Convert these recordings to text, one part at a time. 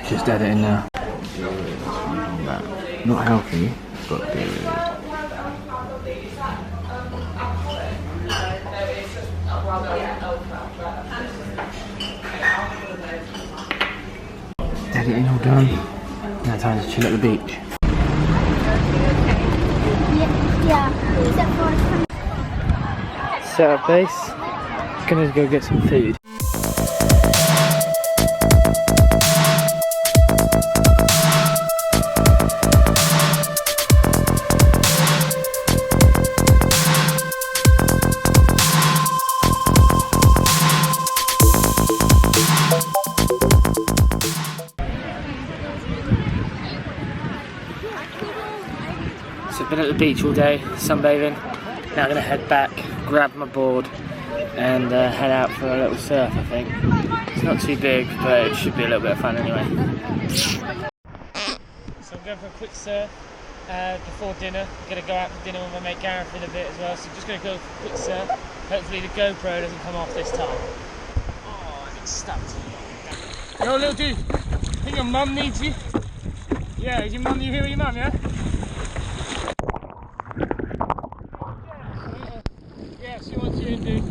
Just editing now. Not healthy, but good. Editing all done. Now time to chill at the beach. Yeah. Set up base. Gonna go get some food. So I've been at the beach all day, sunbathing. Now I'm gonna head back, grab my board, and head out for a little surf, I think. It's not too big, but it should be a little bit of fun anyway. So I'm going for a quick surf before dinner. I'm gonna go out for dinner with my mate Gareth in a bit as well, so I'm just gonna go for a quick surf. Hopefully the GoPro doesn't come off this time. Oh, I get stuck. Yo, little dude, I think your mum needs you. Yeah, is your mum, you here with your mum, yeah? Yeah, she wants you in, dude.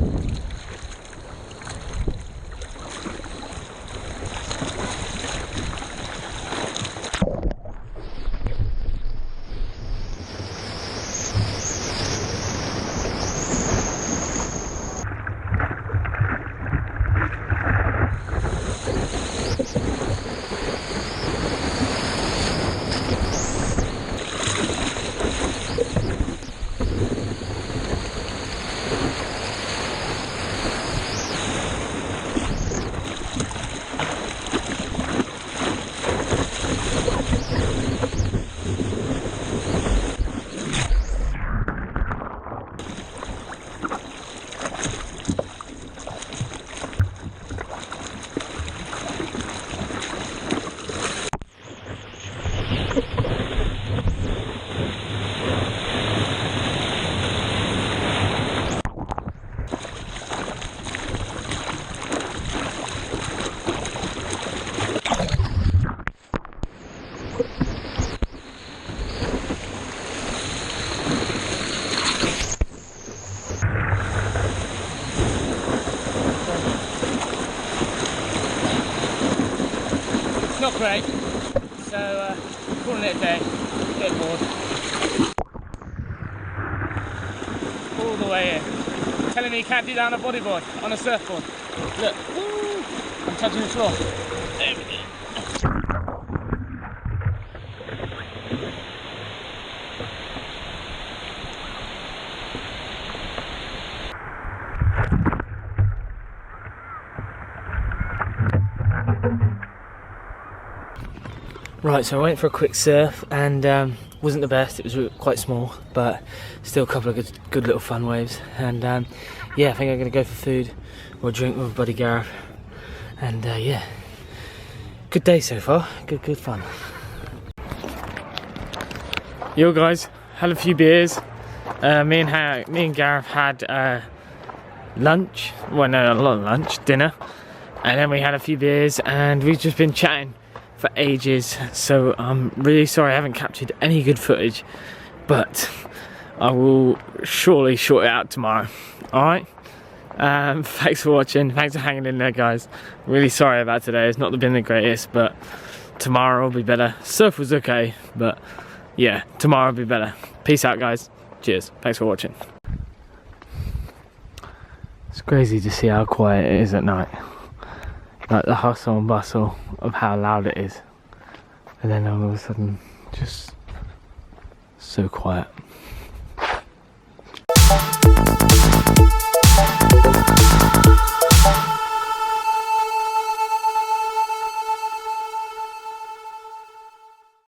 Not great, so calling it a day, a bit bored. All the way in. Telling me you can't do that on a bodyboard, on a surfboard. Look, woo, I'm touching the floor. There we go. Right, so I went for a quick surf and wasn't the best. It was quite small, but still a couple of good little fun waves. And yeah, I think I'm gonna go for food or a drink with my buddy Gareth. And yeah, good day so far. Good fun. Yo guys, had a few beers. Me and Gareth had lunch. Well, no, not lunch, dinner. And then we had a few beers, and we've just been chatting for ages, so I'm really sorry I haven't captured any good footage, but I will surely sort it out tomorrow. Alright, thanks for watching, thanks for hanging in there guys. Really sorry about today, it's not been the greatest, but tomorrow will be better. Surf was okay, but yeah, tomorrow will be better. Peace out guys, cheers, thanks for watching. It's crazy to see how quiet it is at night. Like the hustle and bustle of how loud it is, and then all of a sudden just so quiet.